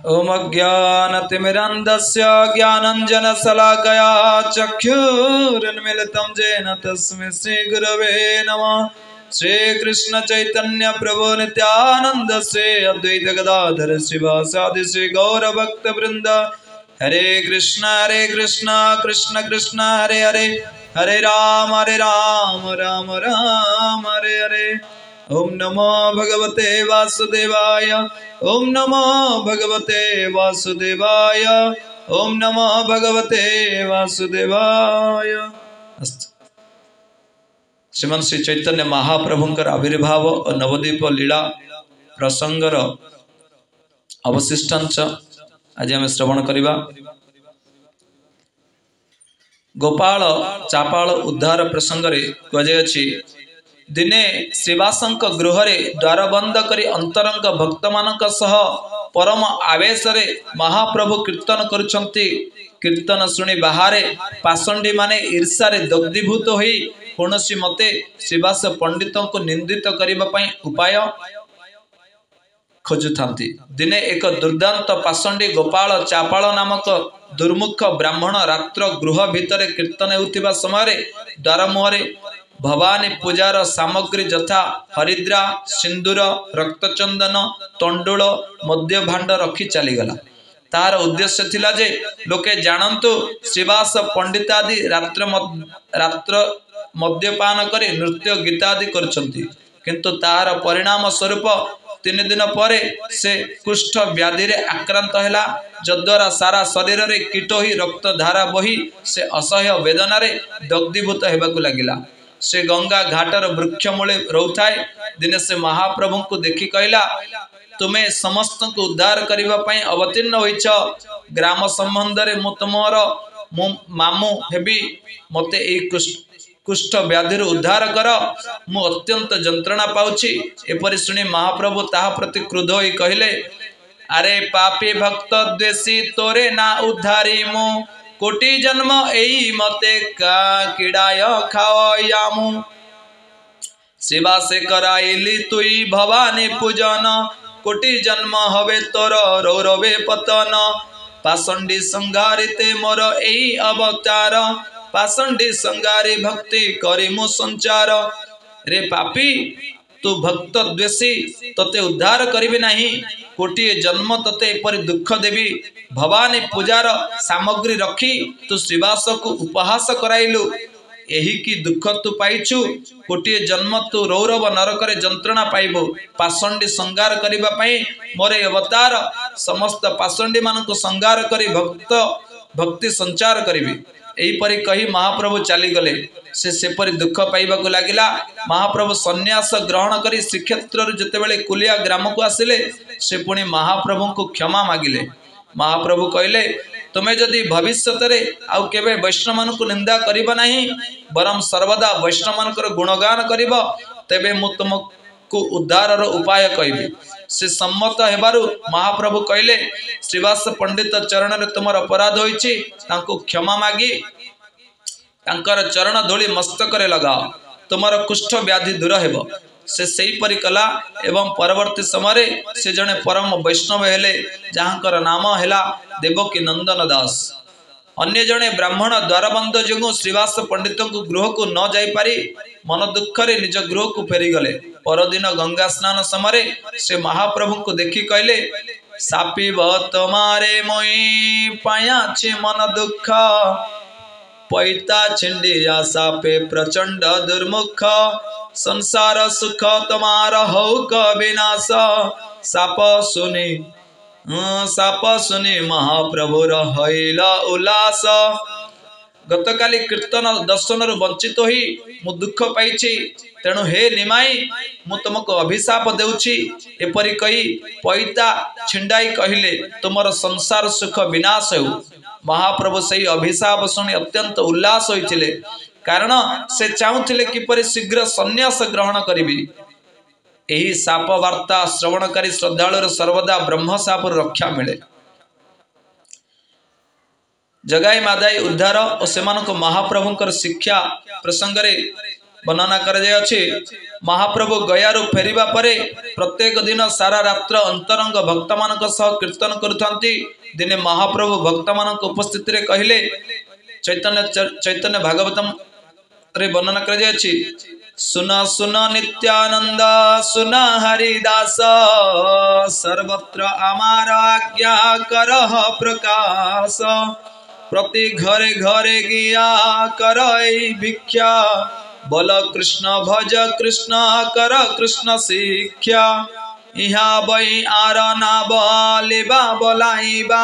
ओम अज्ञानतिमिरन्धस्य ज्ञानाञ्जनशलाकया चक्षुरुन्मीलितं येन तस्मै श्रीगुरवे नमः। श्रीकृष्ण चैतन्य प्रभु नित्यानंद श्री अद्वैत गदाधर श्रीवासादि श्री गौर भक्त वृंद। हरे कृष्ण कृष्ण कृष्ण हरे हरे, हरे राम राम राम हरे हरे। ओम नमो भगवते वासुदेवाय, ओम नमो भगवते वासुदेवाय, ओम नमो भगवते वासुदेवाय। अस्तु। श्रीमान श्री चैतन्य महाप्रभुंकर आविर्भाव और नवद्वीप लीला प्रसंगर अवशिष्टांश आज आम श्रवण करवा। गोपाल चापाल उद्धार प्रसंग कहुछि, दिने श्रीवासंक गृह द्वार बंद करी अंतरंग भक्त मानक सह परम आवेश रे महाप्रभु कीर्तन करुछंती। कीर्तन शुणी बाहर पाषंडी माने ईर्षा रे दग्धीभूत होई कौनसी मते श्रीवास पंडित को निंदित करने उपाय खोजुथांती। दिने एक दुर्दांत पाषंडी गोपाल चापाल नामक दुर्मुख ब्राह्मण रात्र गृह भितर कीर्तन होउथिबा समय द्वार मुहरे भवानी पूजार सामग्री यथा हरिद्रा, सिंदूर, रक्तचंदन, तंडुल, मध्य भांड रखी चलीगला। तार उद्देश्य थिला जे लोके जानंतु श्रीवास पंडित आदि रात्र मद्यपान करे नृत्य गीत आदि करछंती। किंतु तार परिणाम स्वरूप 3 दिन पर से कुष्ठ व्याधि रे आक्रांत हैला, जद्वारा सारा शरीर रे कीट ही रक्त धारा बही से असह्य वेदना रे दग्धीभूत हेबाकु लागिला। से गंगा घाटर वृक्ष मूले रोथाए। दिने से महाप्रभु को देखि कहला, तुम्हें समस्त को उद्धार करने पाई अवतीर्ण होइछ। ग्राम संबंध रे मु तुमर मामू हेबी, मते ए कुष्ठ व्याधि उद्धार कर, मु अत्यंत जंत्रणा पाउछि। एपरि सुनी महाप्रभु ताहा प्रति क्रुद्ध होई कहले, अरे पापी भक्त द्वेषी तोरे ना उद्धारी मु, कोटि जन्म एई मते का किड़ाय खावयामु। सेवा से कराइली तुई भवानी पूजन, कोटि जन्म हवे तोर रौरवे पतन। पाषंडी संगारिते मोर एई अवतार, पाषंडी संगारी भक्ति करी मु संचार। रे पापी तू भक्त द्वेषी, तते उद्धार करिबे नाही। कोटि जन्म तते एपरि दुख देवी। भवानी पूजार सामग्री रखी तू श्रीवास को उपहास कराइलु, एही की दुख तू पाइछु। कोटि जन्म तू रौरव नरक रे जंत्रणा पाइबो। पाषंडी संगार करिबा पई मोरे अवतार, समस्त पाषंडी मानको संगार करी भक्ति संचार करिबी। एहीपरि कही महाप्रभु चली गले। सेपरि दुख पाइबाकु लागिला। महाप्रभु सन्यास ग्रहण करी श्रीक्षेत्र जेतेबेले कुलिया ग्राम को आसिले, से पुणी महाप्रभु को क्षमा मागिले। महाप्रभु कहले, तुम्हें जदि भविष्य आउ केबे वैष्णव मान को निंदा करिबा नहीं, बरम सर्वदा वैष्णव मानकर गुणगान करिबो, तेबे मु तुमको उद्धार उपाय कहबी। से सम्मत हेबारु महाप्रभु कहले, श्रीवास पंडित चरण रे तुमर अपराध होइछि, तांको क्षमा मागी तांकर चरण धूली मस्तक रे लगाओ, तुमर कुष्ठ व्याधि दूर हेबो। से सही परि कला एवं परवर्ती समय से जने परम वैष्णव हेले, जहाँकर नाम हेला देवकी नंदन दास। अन्य जने ब्राह्मण द्वारबंद जोगु श्रीवास पंडित को गृह को न जाई पारी मन दुख रे निज गृह को फेरी गले। परदिन गंगा स्नान समय से महाप्रभु को देखि कहले, सापिब तुम्हारे मोई पाया छे मन दुख, पैता छिंडिया सापे प्रचंड दुर्मुख। संसार सुख तुम्हारा हो विनाश, साप सुनी महाप्रभु रहिला उल्लास। गतकाली कीर्तन दर्शन वंचित ही मु दुख पाइछि, तेणु हे निमाई मु तुमको अभिशाप देउछि। एपरि कही पैता छिंडाई कहले, तुमर संसार सुख विनाश हो। महाप्रभु सही अभिशाप शुणी अत्यंत उल्लास होइथिले, कारण से चाहूथिले किपरि शीघ्र सन्यास ग्रहण करिबी। एही साप वार्ता श्रवणकारी श्रद्धालुर सर्वदा ब्रह्म साप रक्षा मिले। जगाई मादाई उद्धार और सेमानक महाप्रभुंकर शिक्षा प्रसंग रे वर्णना कर महाप्रभु गयारु फेरिबा परे प्रत्येक दिन सारा रात्र अंतरंग भक्त मानक सह कीर्तन करुथांती। दिने महाप्रभु भक्त मानक उपस्थिति रे कहिले चैतन्य भागवतम रे वर्णना कर सुन सुन नित्यानंद सुन हरिदास सर्वत्र आमार आज्ञा करह प्रकाश प्रति घरे घरे गिया कर भिक्षा बोल कृष्ण भज कृष्ण कर कृष्ण शिक्षा इहा बई आर ना बोलिबा बोलाइबा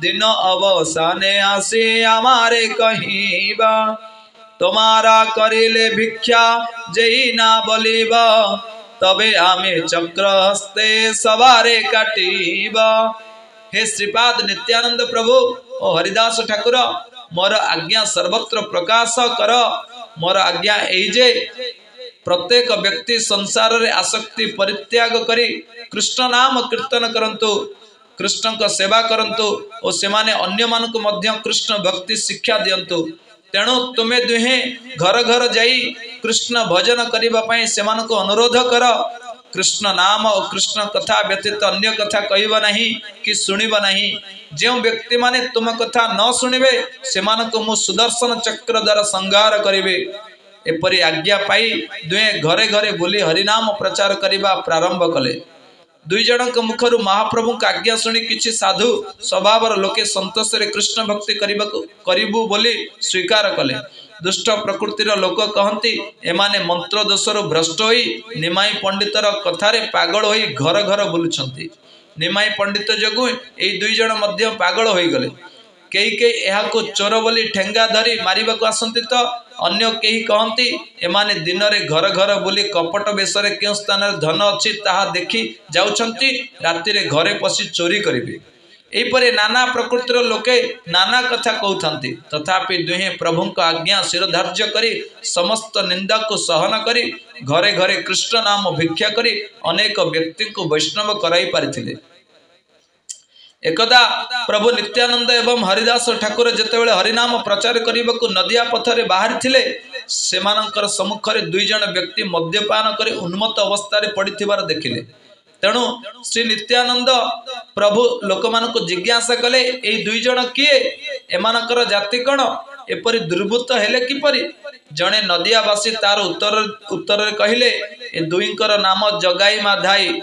दिन अवसाने आसे आमारे कहिबा तुम्हारा करिले भिक्षा जेई ना बोलिबा तबे आमे चक्र हस्ते सवारे काटिबा। हे श्रीपाद नित्यानंद प्रभु ओ हरिदास ठाकुर मोर आज्ञा सर्वत्र प्रकाश कर। मोर आज्ञा एई जे प्रत्येक व्यक्ति संसार रे आसक्ति परित्याग करी कृष्ण नाम कीर्तन करंतु कृष्ण को सेवा करंतु और सेमाने अन्य मानक मध्य कृष्ण भक्ति शिक्षा दियंतु। तेणु तुमे दुहे घर घर जाई कृष्ण भजन करिबा पई सेमानको अनुरोध कर। कृष्ण नाम और कृष्ण कथा व्यतीत अन्य कथा कहबा नहीं कि सुनिबा नहीं। जो व्यक्ति माने तुम कथा न सुनिबे सेमानको मु सुदर्शन चक्र द्वारा संहार करिबे। एपरि आज्ञा पाई दुहे घरे घरे बुली हरिनाम प्रचार करिबा प्रारंभ कले। दुई जनक मुखरु महाप्रभु का आज्ञा सुनी किछि साधु स्वभावर लोके संतोष रे कृष्ण भक्ति करिबु बोली स्वीकार कले। दुष्ट प्रकृतिर लोक कहती एमाने मंत्र दोषरु भ्रष्ट होई निमाई पंडितर कथारे पागल होई घर घर बुलुछंती। निमाई पंडित जगु एई दुई जन मध्य पागल होई गले। कई कई एहाको चोर बोली ठेंगा धरी मारिबाको आसंती तो अन्य कई कहती एमाने दिन रे घर घर बुली कपट बेसरे क्यों स्थान धन अच्छी ताहा देखी जाउछंती राति रे घरे पसी चोरी करिवे। एपरे नाना प्रकृतिर लोके नाना कथा कहउछंती। तथापि दुहे प्रभु को आज्ञा शिरोधार्य करी समस्त निंदा को सहन करी घरे घरे कृष्ण नाम भिक्षा करी अनेक व्यक्ति को वैष्णव कराई पारिथिले। एकदा प्रभु नित्यानंद एवं हरिदास ठाकुर जेतेबेले हरिनाम प्रचार करिबाकु नदिया पथरे बाहरी थिले सेमानकर सम्मुखरे दुई जन व्यक्ति मद्यपान करे उन्मत्त अवस्था रे पड़िथिबार देखिले। तेणु श्री नित्यानंद प्रभु लोक मानक जिज्ञासा कले एई दुई जन किए एमानकर जाति कण एपरि दुर्वृत्त हेले किपरि। जणे नदियावासी तार उत्तर कहिले ए दुईंकर नाम जगाई माधाई।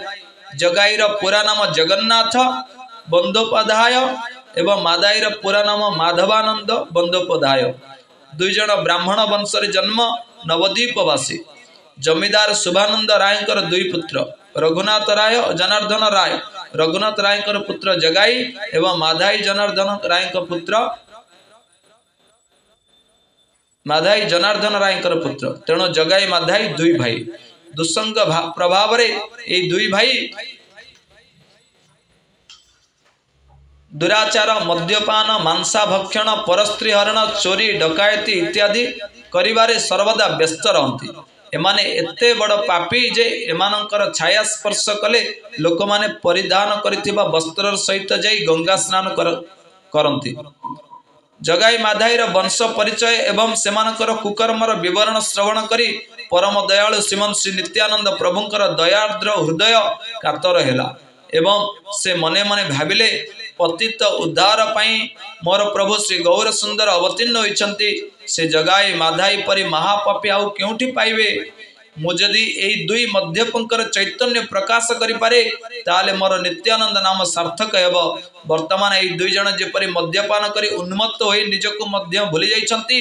जगाईर पूरा नाम जगन्नाथ बंदोपाध्याय एवं मादाईर पूरा नाम माधवानंद बंदोपाध्याय। दुई जन ब्राह्मण वंशर जन्म नवद्वीपवासी। जमीदार शुभानंद रायकर दुई पुत्र रघुनाथ राय और जनार्दन राय। रघुनाथ रायकर पुत्र जगाई एवं माधाई जनार्दन रायकर पुत्र माधाई जनार्दन रायकर पुत्र। तेणु जगाई माधाई दुई भाई। दुसंग प्रभाव रे ए दुई भाई दुराचार मद्यपान मांसा भक्षण परस्त्री हरण चोरी डकायती इत्यादि करिबारे सर्वदा व्यस्त रहती। एमाने एते बड़ पापी जे एमानंकर छाया स्पर्श कले लोक माने परिधान करिथिबा वस्त्र सहित जाई गंगा स्नान करंती। जगाई माधाईर वंश परिचय एवं सेमानकर कुकर्मर विवरण श्रवण करी परम दयालु श्रीमन श्री नित्यानंद प्रभुंकर दयार्द्र हृदय कातर हेला एवं से मने मने भाविले पतित उद्धार पाई मोर प्रभु श्री गौर सुंदर अवतीर्ण होइछंती। से जगाई माधाई परि महापापी आउ केउठी पाइबे। मुजदी एई दुई मध्यपंकर चैतन्य प्रकाश करि पारे ताले मोर नित्यानंद नाम सार्थक हेब। वर्तमान एई दुई जन जेपरि मद्यपान करी उन्मत्त होई निजको मध्य भूली जाइछंती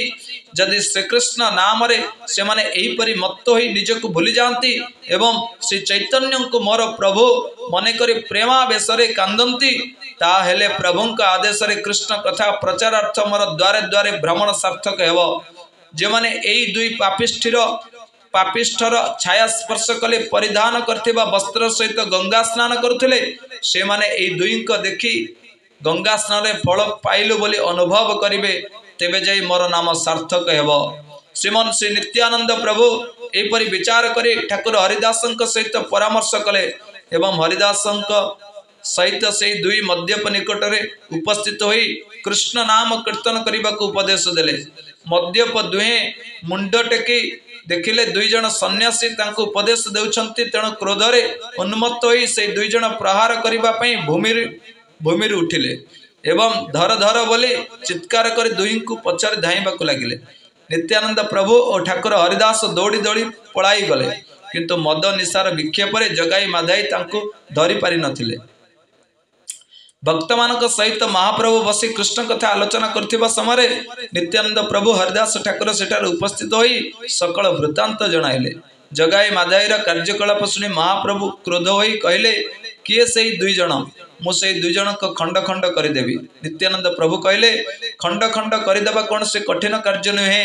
जदि श्री कृष्ण नाम रे से माने एही परि मत्त होई निजको भूली जांती एवं श्री चैतन्य को मोर प्रभु मने करी प्रेमावेशरे कांदंती ताहेले प्रभुंका आदेश रे कृष्ण कथा प्रचारार्थ मोर द्वारे द्वारे भ्रमण सार्थक हेब। जे माने एई दुई पापिष्ठर छाया स्पर्श कले परिधान करथिबा वस्त्र सहित गंगा स्नान करुथिले से माने एई दुईंक देखि गंगा स्नान रे फल पाइलु बोली अनुभव करिवे तेबे जाई मोर नाम सार्थक हेब। श्रीमन श्री नित्यानंद प्रभु एपरि विचार करी ठाकुर हरिदासंक सहित परामर्श कले एवं हरिदासंक सहित से दुई मद्यप निकट रे उपस्थित होई कृष्ण नाम कीर्तन करने को उपदेश देले। मद्यप दुहे मुंड टेकी देखिले दुई जन सन्यासी तांको उपदेश देउछंती तेणु क्रोधरे उन्मत्त होई से दुई जन प्रहार करिबा पई भूमि उठिले एवं धर धर बोली चित्कार कर दुई को पछारे धाइबाकू लागिले। नित्यानंद प्रभु और ठाकुर हरिदास दौड़ी दौड़ी पलाई गले किंतु मद निशार विक्षेप जगाई माधाई तांको धरी पारि नथिले। भक्त मानक सहित महाप्रभु बसी कृष्ण कथा आलोचना करथिबा समय नित्यानंद प्रभु हरिदास ठाकुर सेठार उपस्थित होई सकल वृत्तांत जणाइले। जगाई माधाईर कार्यकलाप शुणी महाप्रभु क्रोध होई कहले किए से दुई जन मु से दुई जन को खंड खंड करदेवी। नित्यानंद प्रभु कहले खंड खंड करदेवा कौन से कठिन कार्य नुहे।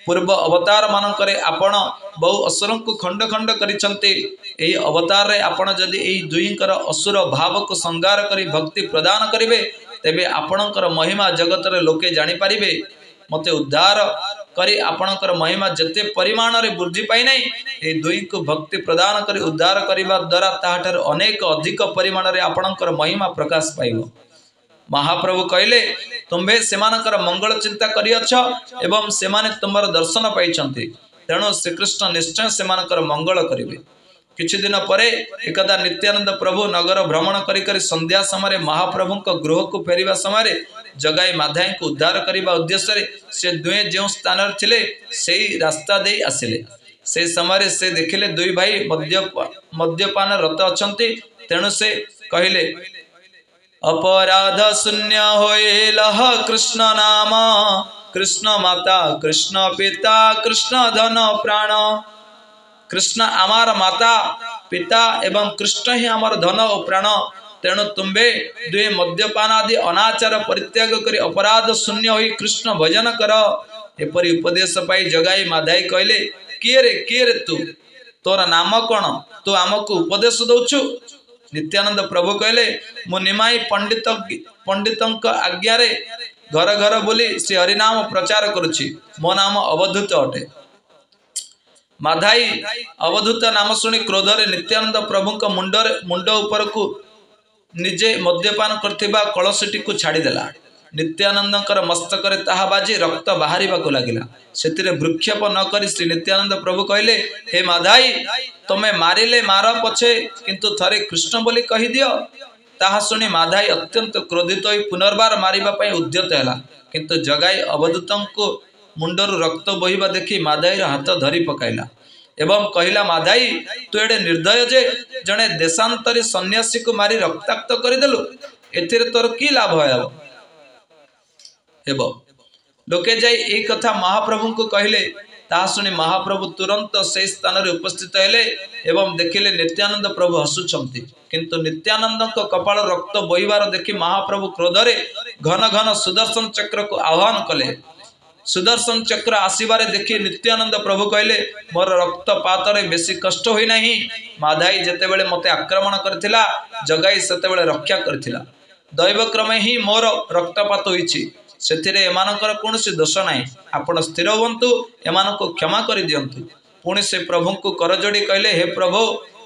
पूर्व अवतार मानकरे आपण बहु असुर को खंड खंड करिसंते एही अवतार रे आपण जदि एही दुईकर असुर भाव को संगार करी भक्ति प्रदान करिवे तेबे आपणकर महिमा जगत रे लोके जानि पारिबे। मते उद्धार करी आपणकर महिमा जते परिमाण रे वृद्धि पाई नै ए दुई को भक्ति प्रदान करी उद्धार करिबा द्वारा ताहाटर अनेक अधिक परिमाण रे आपणकर महिमा प्रकाश पाइबो। महाप्रभु कहले तुम्भे सेमानकर मंगल चिंता करिअछ एवं सेमाने तुमर दर्शन पाइछंती तेणु श्रीकृष्ण निश्चय सेमानकर मंगल करिवे। किछि दिन परे एकदा नित्यानंद प्रभु नगर भ्रमण करी करी संध्या समय महाप्रभु को गृह को फेरिबा समय जगाई माधाई को उद्धार करिबा उद्देश्य रे से दुए जो स्थान रे थिले सेही रास्ता दे आसिले। से समय से देखिले दुई भाई मद्यपान रत अछंती तेणु से कहले अपराध शून्य होइलह कृष्ण नाम कृष्ण माता कृष्ण पिता कृष्ण धन प्राण। कृष्ण आमार माता पिता एवं कृष्ण ही आमार धन और प्राण तेणु तुम्बे दुए मद्यपान आदि अनाचार परित्याग करी अपराध शून्य होई कृष्ण भजन कर। एपरि उपदेश पाई जगाई माधाई कहले किए रे तू तोर नाम कौन तू आमको उपदेश दौछु। नित्यानंद प्रभु कहले मु निमाई पंडित आज्ञा रे घर घर बोली से हरिनाम प्रचार करुछि मो नाम अवधूत अटे। माधाई अवधूत नाम शुणी क्रोधरे नित्यानंद प्रभु मुंड उपर को निजे मद्यपान करथिबा कलशटी को छाड़ीदेला। नित्यानंदकर मस्तक ताहा बाजी रक्त बाहर लगिला। से भ्रूक्षेप न करी श्री नित्यानंद प्रभु कहले हे माधाई तमे मारिले मार पछे किंतु थरे कृष्ण बोली कहि दियो। ताहा शुणी माधाई अत्यंत क्रोधित होई पुनर्बार मारिबा पई उद्यत हैला किंतु जगाई अवधूतंको मुंडरू रक्त बहिबा देखि माधाईर हाथ धरी पकाइला एवं कहला माधाई तू एडे निर्दय जे जने देशांतरी सन्यासी को मारी रक्ताक्त करदेलु एथिरे तोर की लाभ हेबो। लोके जाई ए कथा महाप्रभु को कहले ताहा सुनी महाप्रभु तुरंत से स्थान रे उपस्थित हेले एवं देखिले नित्यानंद प्रभु हसुछंती किंतु नित्यानंद को कपाल रक्त बहिबार देखि महाप्रभु क्रोधरे घन घन सुदर्शन चक्र को आह्वान कले। सुदर्शन चक्र आसीबारे देखि नित्यानंद प्रभु कहले मोर रक्तपात रे बेसी कष्ट होई नाही। माधाई जेते बेले मते आक्रमण करथिला जगाई सेते बेले रक्षा करथिला। दैवक्रमे ही मोर रक्तपात होईछि सेथिरे एमानकर कोनोसी दोष नाही। आपण स्थिर हुंतु एमानको क्षमा करि दियंतु। पुणी से प्रभु को करजोड़ी कहले हे प्रभु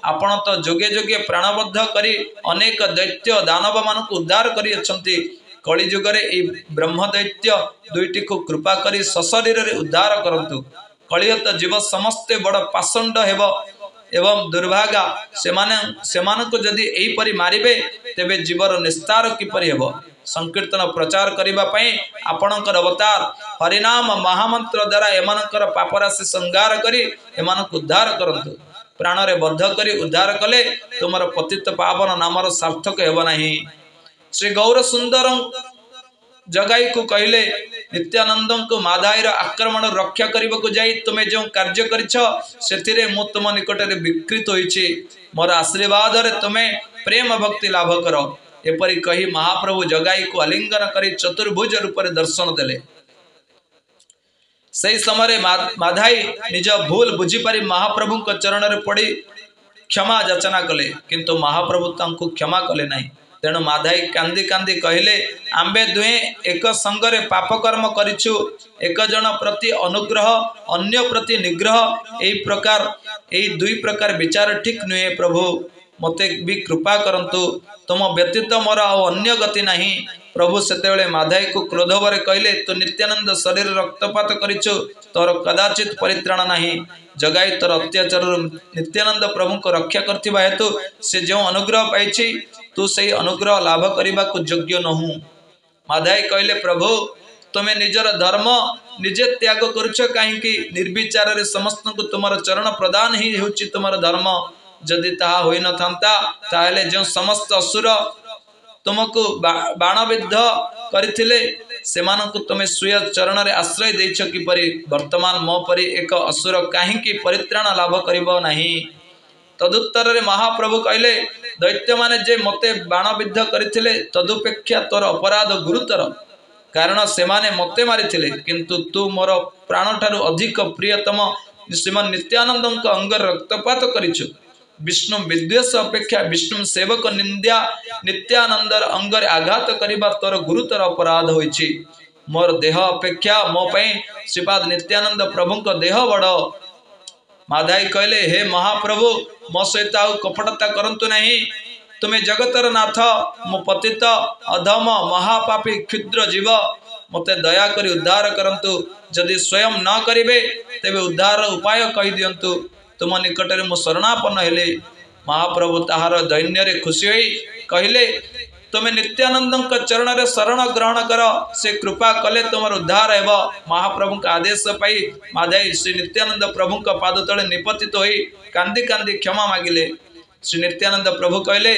आपण तो जोगे जोगे प्राणबद्ध करी अनेक दैत्य दानव मानक उद्धार करि अछंती। कली जुगरे ए ब्रह्म दैत्य दुईटी को कृपा करी सशरीर रे उद्धार करंतु। कलियत जीव समस्ते बड़ पाषंड हेबो एवं दुर्भागा सेमानक जदि एई परि मारिबे तेबे जीवर निस्तार किपरि हेबो। संकीर्तन प्रचार करिबा पई आपणकर अवतार हरिनाम महामंत्र द्वारा एमानकर पापराशि संगार करी एमानक उद्धार करंतु। प्राण रे बद्ध करी उद्धार कले तुमर पतित पावन नामर सार्थक हेबो नाही। श्री गौर सुंदर जगाई को कहले नित्यानंद को माधाईर आक्रमण रक्षा करने को जाई तुमे जो कार्य करिछ सेथिरे मु तुम निकट रे विकृत होईछि। मोर आशीर्वाद रे तुमे प्रेम भक्ति लाभ करो। एपरि कही महाप्रभु जगाई को आलिंगन करी चतुर्भुज रूप रे दर्शन देले। सही समय माधाई निज भूल बुझी पारी महाप्रभु को चरण रे पड़ी क्षमा याचना कले किंतु महाप्रभु तांको क्षमा कले नाही। तेणु माधाई कांदी कांदी कहले आंबे दुहे एक संगरे पाप कर्म करिछु एक जन प्रति अनुग्रह अन्य प्रति निग्रह एई दुई प्रकार विचार ठीक नुहे प्रभु। मते भी कृपा करंतु तुम व्यतीत मोर अन्य गति नहीं। प्रभु सेतेबेले माधाई को क्रोध भरे कहले तू नित्यानंद शरीर रक्तपात करिछु तोर कदाचित परित्राण नहीं। जगाई तोर अत्याचार नित्यानंद प्रभु को रक्षा करथिबा हेतु से जो अनुग्रह पाइछि तू से अनुग्रह लाभ करने को योग्य नहु। माधाई कहले प्रभु तुम्हें निजर धर्म निजे त्याग करुछ कहीं निर्विचार रे समस्त को तुमर चरण प्रदान ही होछि तुमर धर्म। जदि ताहा होई न थांता ताहले जो समस्त असुर तुमको बाणविद्ध करथिले सेमानकु तुमे स्वीय चरण रे आश्रय देछ किपरि वर्तमान मो परि एक असुर काहींकी परित्राण लाभ करिबो नाही। तदुत्तर रे महाप्रभु कहले दैत्य माने जे मते बाणविद्ध करथिले तदुपेक्षा तोर अपराध गुरुतर कारण से माने मते मारिथिले किंतु तू मोर प्राण ठारू अधिक प्रियतम श्रीमान नित्यानंद अंगर रक्तपात करिछु। विष्णु विद्वेष अपेक्षा विष्णु सेवक निंदा नित्यानंदर अंगर आघात करिबा तोर गुरुतर अपराध होइछि। मोर देह अपेक्षा मो पई श्रीपाद नित्यानंद प्रभुଙ୍କ देह बड़। माधाई कहले हे महाप्रभु मो सहित आउ कपटता करंतु नहीं। तुम्हें जगतर नाथ मो पतित अधम महापापी क्षुद्र जीव मते दया करी उद्धार करंतु। जदि स्वयं न करिवे तेबे उद्धार उपाय कहि दियंतु। तुम निकट में मो शरणापन्न हेले। महाप्रभु ताहार दैन्य रे खुशी होई कहले तुम्हें नित्यानंद चरण रे शरण ग्रहण कर से कृपा कले तुमर उद्धार हेब। महाप्रभु का आदेश पाई माधाई श्री नित्यानंद प्रभु का पाद तले निपतित होई कांदी कांदी क्षमा मागिले। श्री नित्यानंद प्रभु कहले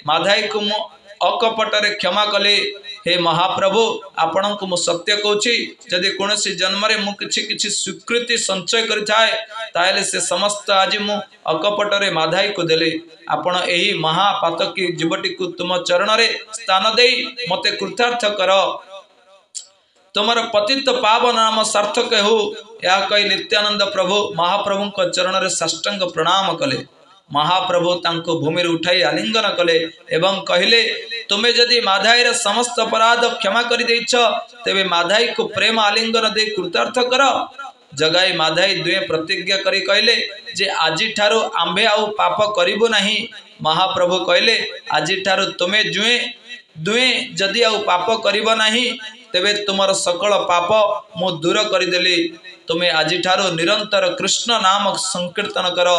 माधाई को मो अकपट रे क्षमा कले। हे महाप्रभु आपण को मु सत्य कहूछि जदि कोनोसी जन्म रे मु किछि स्वीकृति संचय करि थाए ताले से समस्त आज मु अकपट रे माधाई को देले। आपण एही महापातकी जीवटी को तुम चरण रे स्थान देई मते कृतार्थ कर। तुमर पतित पावन नाम सार्थक हो या कही नित्यानंद प्रभु महाप्रभु को चरण रे साष्टांग प्रणाम कले। महाप्रभु तांको भूमि उठाई आलिंगन कले एवं कहले तुम्हें जदि माधाई रे समस्त अपराध क्षमा कर देछ तेबे माधाई को प्रेम आलिंगन दे कृतार्थ कर। जगाई माधाई दुए प्रतिज्ञा करी कहले जे आजि ठारू आंबे आउ पाप करिबो नाही। महाप्रभु कहले आजि ठारू तुम्हें दुए जदि आउ पाप करिबो नाही तेबे तुमर सकल पाप मु दूर करदेली। तुम्हें आजि ठारू निरंतर कृष्ण नाम संकीर्तन कर।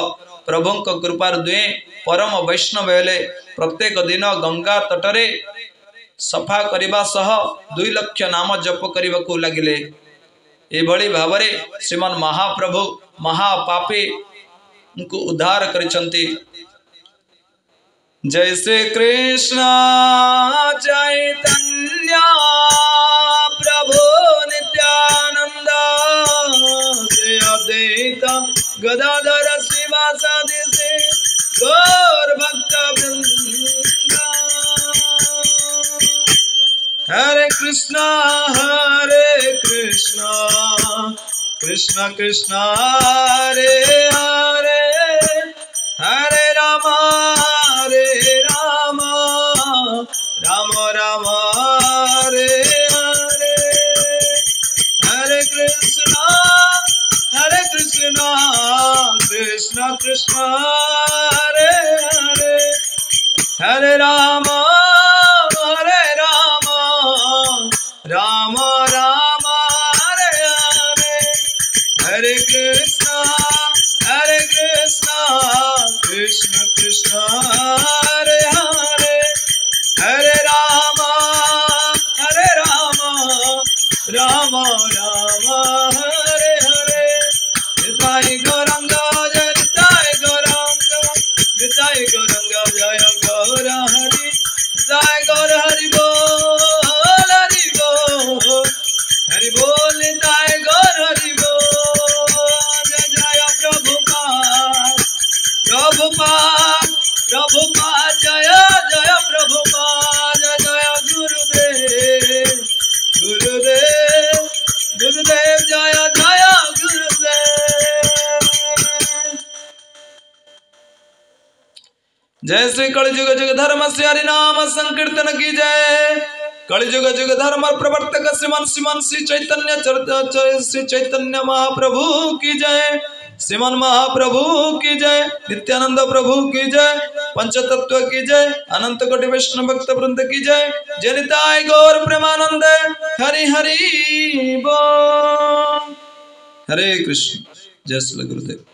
प्रभु कृपार दुए परम वैष्णव हेले। प्रत्येक दिन गंगा तटरे सफा करने सह 2 लाख नाम जप करने को लगिले। एभली भावरे श्रीमान महाप्रभु महापापी को उद्धार करिसंती। जय श्री कृष्ण चैतन्य प्रभु नित्यानंद श्री अद्वैत गदाधर शिवासादि से गौर भक्त वृंद। हरे कृष्णा कृष्ण कृष्ण हरे हरे हरे राम राम राम हरे हरे। हरे कृष्ण कृष्ण कृष्ण हरे हरे हरे राम राम राम हरे हरे। हरे कृष्ण कृष्ण कृष्ण हरे हरे हरे राम राम राम हरे हरे। निताय गौरंग जय निताय गौरंग जय गौर हरि जय गौर हरि बोल हरि बोल निताय गौर हरि बोल। जय जय प्रभुपाद जय जय प्रभुपाद जय गुरुदेव जय जय गुरुदेव। जय श्री कलिजुग जुग धर्म श्री हरि नाम संकीर्तन की जय। कलिजुग जुग धर्म प्रवर्तक श्रीमान श्री चैतन्य महाप्रभु की जय। श्रीमान महाप्रभु की जय। नित्यानंद प्रभु की जय। पंचतत्व की जय, अनंत कोटि वैष्णव भक्त वृंद की जय, जनिताय गौर प्रेमानंद हरि हरि बोल। हरे कृष्ण। जय श्री गुरुदेव।